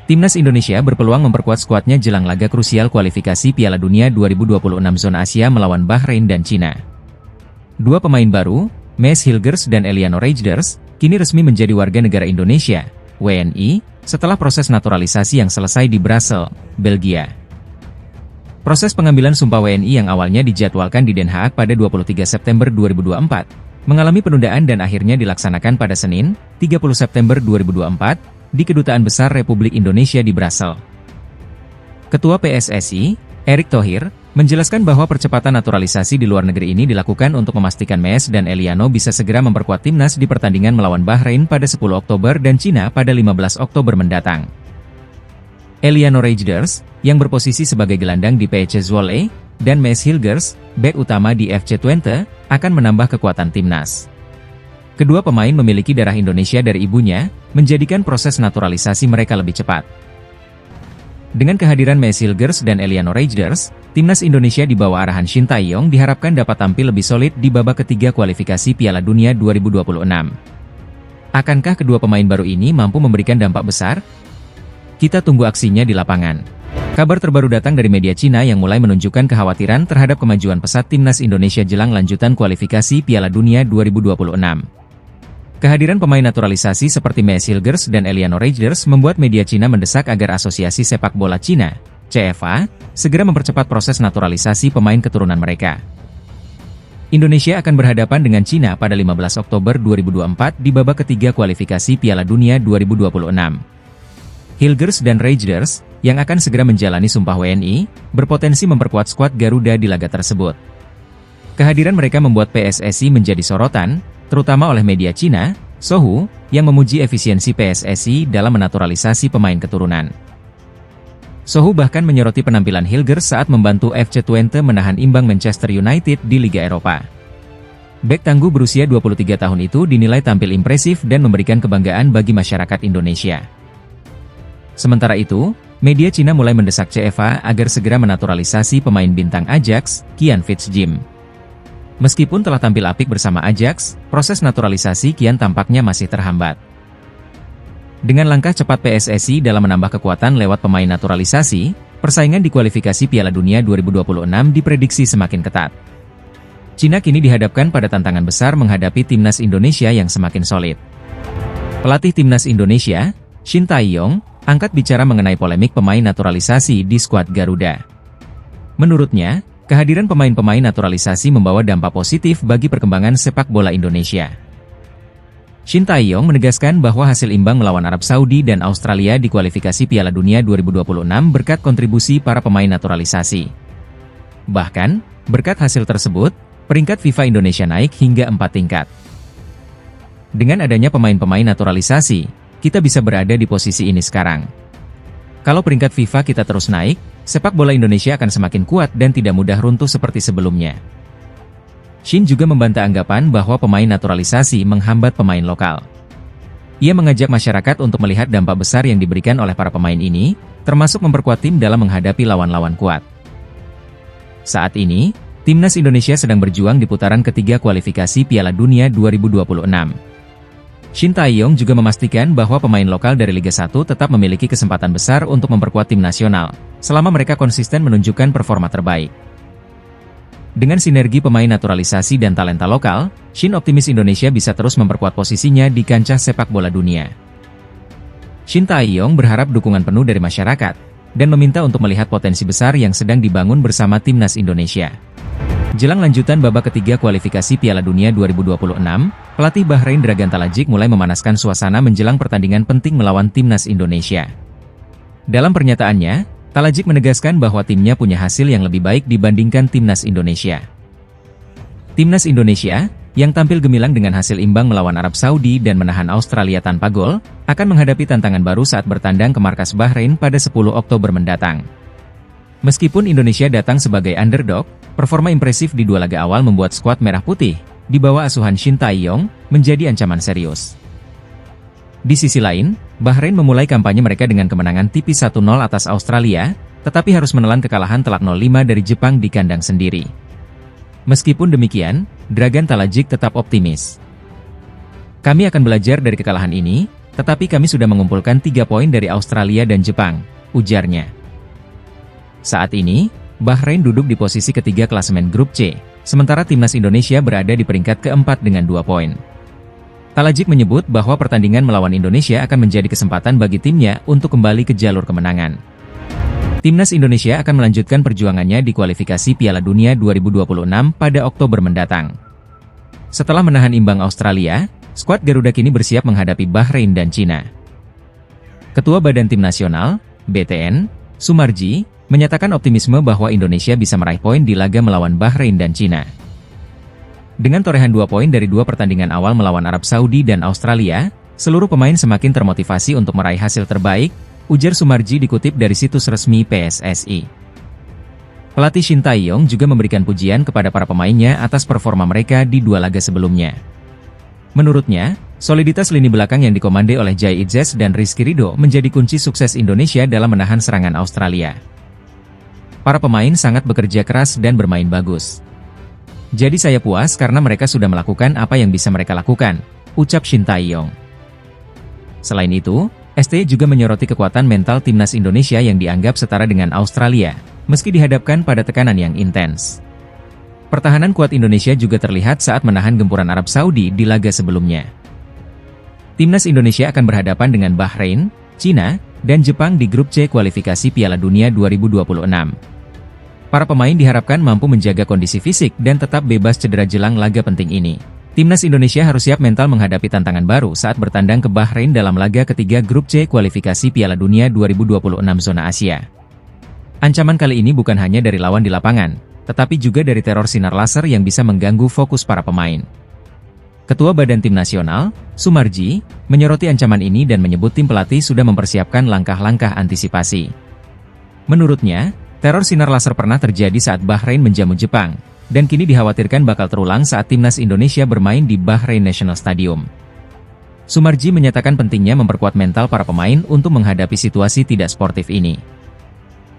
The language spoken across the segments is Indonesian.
Timnas Indonesia berpeluang memperkuat skuadnya jelang laga krusial kualifikasi Piala Dunia 2026 zona Asia melawan Bahrain dan Cina. Dua pemain baru, Maes Hilgers dan Eliano Reijnders, kini resmi menjadi warga negara Indonesia, WNI, setelah proses naturalisasi yang selesai di Brussels, Belgia. Proses pengambilan sumpah WNI yang awalnya dijadwalkan di Den Haag pada 23 September 2024, mengalami penundaan dan akhirnya dilaksanakan pada Senin, 30 September 2024, di Kedutaan Besar Republik Indonesia di Brussels. Ketua PSSI, Erick Thohir, menjelaskan bahwa percepatan naturalisasi di luar negeri ini dilakukan untuk memastikan Maes dan Eliano bisa segera memperkuat timnas di pertandingan melawan Bahrain pada 10 Oktober dan Cina pada 15 Oktober mendatang. Eliano Reijnders, yang berposisi sebagai gelandang di PSC Zwolle, dan Maes Hilgers, bek utama di FC Twente, akan menambah kekuatan timnas. Kedua pemain memiliki darah Indonesia dari ibunya, menjadikan proses naturalisasi mereka lebih cepat. Dengan kehadiran Maes Hilgers dan Eliano Reijnders, timnas Indonesia di bawah arahan Shin Tae-yong diharapkan dapat tampil lebih solid di babak ketiga kualifikasi Piala Dunia 2026. Akankah kedua pemain baru ini mampu memberikan dampak besar? Kita tunggu aksinya di lapangan. Kabar terbaru datang dari media Cina yang mulai menunjukkan kekhawatiran terhadap kemajuan pesat timnas Indonesia jelang lanjutan kualifikasi Piala Dunia 2026. Kehadiran pemain naturalisasi seperti Maes Hilgers dan Eliano Reijnders membuat media Cina mendesak agar Asosiasi Sepak Bola Cina, CFA, segera mempercepat proses naturalisasi pemain keturunan mereka. Indonesia akan berhadapan dengan Cina pada 15 Oktober 2024 di babak ketiga kualifikasi Piala Dunia 2026. Hilgers dan Reijnders, yang akan segera menjalani sumpah WNI, berpotensi memperkuat skuad Garuda di laga tersebut. Kehadiran mereka membuat PSSI menjadi sorotan, terutama oleh media Cina, Sohu, yang memuji efisiensi PSSI dalam menaturalisasi pemain keturunan. Sohu bahkan menyoroti penampilan Hilgers saat membantu FC Twente menahan imbang Manchester United di Liga Eropa. Bek tangguh berusia 23 tahun itu dinilai tampil impresif dan memberikan kebanggaan bagi masyarakat Indonesia. Sementara itu, media Cina mulai mendesak CFA agar segera menaturalisasi pemain bintang Ajax, Kian Fitzjim. Meskipun telah tampil apik bersama Ajax, proses naturalisasi kian tampaknya masih terhambat. Dengan langkah cepat PSSI dalam menambah kekuatan lewat pemain naturalisasi, persaingan di kualifikasi Piala Dunia 2026 diprediksi semakin ketat. Cina kini dihadapkan pada tantangan besar menghadapi timnas Indonesia yang semakin solid. Pelatih timnas Indonesia, Shin Tae-yong, angkat bicara mengenai polemik pemain naturalisasi di skuad Garuda. Menurutnya, kehadiran pemain-pemain naturalisasi membawa dampak positif bagi perkembangan sepak bola Indonesia. Shin Tae-yong menegaskan bahwa hasil imbang melawan Arab Saudi dan Australia di kualifikasi Piala Dunia 2026 berkat kontribusi para pemain naturalisasi. Bahkan, berkat hasil tersebut, peringkat FIFA Indonesia naik hingga 4 tingkat. Dengan adanya pemain-pemain naturalisasi, kita bisa berada di posisi ini sekarang. Kalau peringkat FIFA kita terus naik, sepak bola Indonesia akan semakin kuat dan tidak mudah runtuh seperti sebelumnya. Shin juga membantah anggapan bahwa pemain naturalisasi menghambat pemain lokal. Ia mengajak masyarakat untuk melihat dampak besar yang diberikan oleh para pemain ini, termasuk memperkuat tim dalam menghadapi lawan-lawan kuat. Saat ini, timnas Indonesia sedang berjuang di putaran ketiga kualifikasi Piala Dunia 2026. Shin Tae-yong juga memastikan bahwa pemain lokal dari Liga 1 tetap memiliki kesempatan besar untuk memperkuat tim nasional, selama mereka konsisten menunjukkan performa terbaik. Dengan sinergi pemain naturalisasi dan talenta lokal, Shin optimis Indonesia bisa terus memperkuat posisinya di kancah sepak bola dunia. Shin Tae-yong berharap dukungan penuh dari masyarakat, dan meminta untuk melihat potensi besar yang sedang dibangun bersama timnas Indonesia. Jelang lanjutan babak ketiga kualifikasi Piala Dunia 2026, pelatih Bahrain Dragan Talajik mulai memanaskan suasana menjelang pertandingan penting melawan timnas Indonesia. Dalam pernyataannya, Talajik menegaskan bahwa timnya punya hasil yang lebih baik dibandingkan timnas Indonesia. Timnas Indonesia, yang tampil gemilang dengan hasil imbang melawan Arab Saudi dan menahan Australia tanpa gol, akan menghadapi tantangan baru saat bertandang ke markas Bahrain pada 10 Oktober mendatang. Meskipun Indonesia datang sebagai underdog, performa impresif di dua laga awal membuat skuad Merah Putih, di bawah asuhan Shin Tae-yong, menjadi ancaman serius. Di sisi lain, Bahrain memulai kampanye mereka dengan kemenangan tipis 1-0 atas Australia, tetapi harus menelan kekalahan telak 0-5 dari Jepang di kandang sendiri. Meskipun demikian, Dragan Talajik tetap optimis. Kami akan belajar dari kekalahan ini, tetapi kami sudah mengumpulkan 3 poin dari Australia dan Jepang, ujarnya. Saat ini, Bahrain duduk di posisi ketiga klasemen grup C, sementara timnas Indonesia berada di peringkat keempat dengan 2 poin. Talajik menyebut bahwa pertandingan melawan Indonesia akan menjadi kesempatan bagi timnya untuk kembali ke jalur kemenangan. Timnas Indonesia akan melanjutkan perjuangannya di kualifikasi Piala Dunia 2026 pada Oktober mendatang. Setelah menahan imbang Australia, skuad Garuda kini bersiap menghadapi Bahrain dan Cina. Ketua Badan Tim Nasional, BTN, Sumarji, menyatakan optimisme bahwa Indonesia bisa meraih poin di laga melawan Bahrain dan Cina. Dengan torehan 2 poin dari 2 pertandingan awal melawan Arab Saudi dan Australia, seluruh pemain semakin termotivasi untuk meraih hasil terbaik, ujar Sumarji dikutip dari situs resmi PSSI. Pelatih Shin Tae-yong juga memberikan pujian kepada para pemainnya atas performa mereka di 2 laga sebelumnya. Menurutnya, soliditas lini belakang yang dikomande oleh Jai Itzes dan Rizky Ridho menjadi kunci sukses Indonesia dalam menahan serangan Australia. Para pemain sangat bekerja keras dan bermain bagus. Jadi saya puas karena mereka sudah melakukan apa yang bisa mereka lakukan, ucap Shin Tae-yong. Selain itu, ST juga menyoroti kekuatan mental timnas Indonesia yang dianggap setara dengan Australia, meski dihadapkan pada tekanan yang intens. Pertahanan kuat Indonesia juga terlihat saat menahan gempuran Arab Saudi di laga sebelumnya. Timnas Indonesia akan berhadapan dengan Bahrain, Cina, dan Jepang di grup C kualifikasi Piala Dunia 2026. Para pemain diharapkan mampu menjaga kondisi fisik dan tetap bebas cedera jelang laga penting ini. Timnas Indonesia harus siap mental menghadapi tantangan baru saat bertandang ke Bahrain dalam laga ketiga grup C kualifikasi Piala Dunia 2026 zona Asia. Ancaman kali ini bukan hanya dari lawan di lapangan, tetapi juga dari teror sinar laser yang bisa mengganggu fokus para pemain. Ketua Badan Tim Nasional, Sumarji, menyoroti ancaman ini dan menyebut tim pelatih sudah mempersiapkan langkah-langkah antisipasi. Menurutnya, teror sinar laser pernah terjadi saat Bahrain menjamu Jepang, dan kini dikhawatirkan bakal terulang saat timnas Indonesia bermain di Bahrain National Stadium. Sumarji menyatakan pentingnya memperkuat mental para pemain untuk menghadapi situasi tidak sportif ini.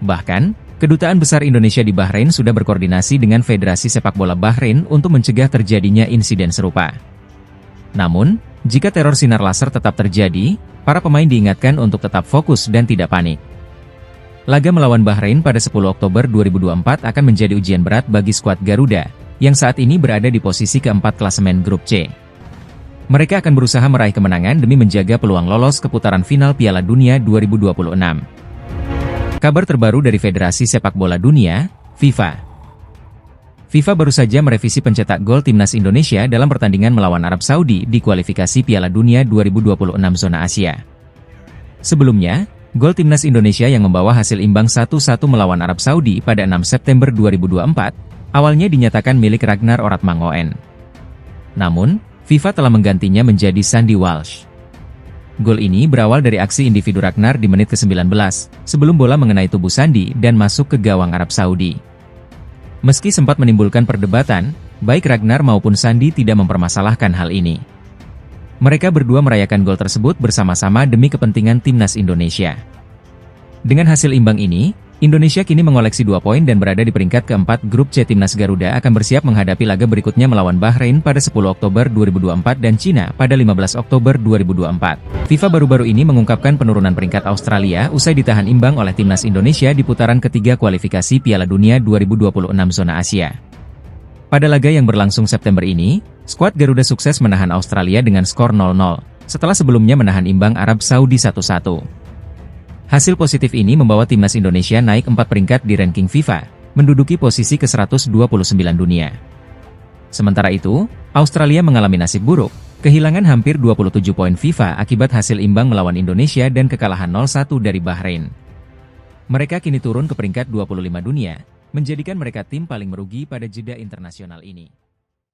Bahkan, Kedutaan Besar Indonesia di Bahrain sudah berkoordinasi dengan Federasi Sepak Bola Bahrain untuk mencegah terjadinya insiden serupa. Namun, jika teror sinar laser tetap terjadi, para pemain diingatkan untuk tetap fokus dan tidak panik. Laga melawan Bahrain pada 10 Oktober 2024 akan menjadi ujian berat bagi skuad Garuda, yang saat ini berada di posisi keempat klasemen grup C. Mereka akan berusaha meraih kemenangan demi menjaga peluang lolos ke putaran final Piala Dunia 2026. Kabar terbaru dari Federasi Sepak Bola Dunia, FIFA. FIFA baru saja merevisi pencetak gol timnas Indonesia dalam pertandingan melawan Arab Saudi di kualifikasi Piala Dunia 2026 zona Asia. Sebelumnya, gol timnas Indonesia yang membawa hasil imbang 1-1 melawan Arab Saudi pada 6 September 2024, awalnya dinyatakan milik Ragnar Oratmangoen. Namun, FIFA telah menggantinya menjadi Sandy Walsh. Gol ini berawal dari aksi individu Ragnar di menit ke-19, sebelum bola mengenai tubuh Sandy dan masuk ke gawang Arab Saudi. Meski sempat menimbulkan perdebatan, baik Ragnar maupun Sandy tidak mempermasalahkan hal ini. Mereka berdua merayakan gol tersebut bersama-sama demi kepentingan timnas Indonesia. Dengan hasil imbang ini, Indonesia kini mengoleksi 2 poin dan berada di peringkat keempat grup C. Timnas Garuda akan bersiap menghadapi laga berikutnya melawan Bahrain pada 10 Oktober 2024 dan Cina pada 15 Oktober 2024. FIFA baru-baru ini mengungkapkan penurunan peringkat Australia usai ditahan imbang oleh timnas Indonesia di putaran ketiga kualifikasi Piala Dunia 2026 zona Asia. Pada laga yang berlangsung September ini, skuad Garuda sukses menahan Australia dengan skor 0-0, setelah sebelumnya menahan imbang Arab Saudi 1-1. Hasil positif ini membawa timnas Indonesia naik 4 peringkat di ranking FIFA, menduduki posisi ke-129 dunia. Sementara itu, Australia mengalami nasib buruk, kehilangan hampir 27 poin FIFA akibat hasil imbang melawan Indonesia dan kekalahan 0-1 dari Bahrain. Mereka kini turun ke peringkat 25 dunia, menjadikan mereka tim paling merugi pada jeda internasional ini.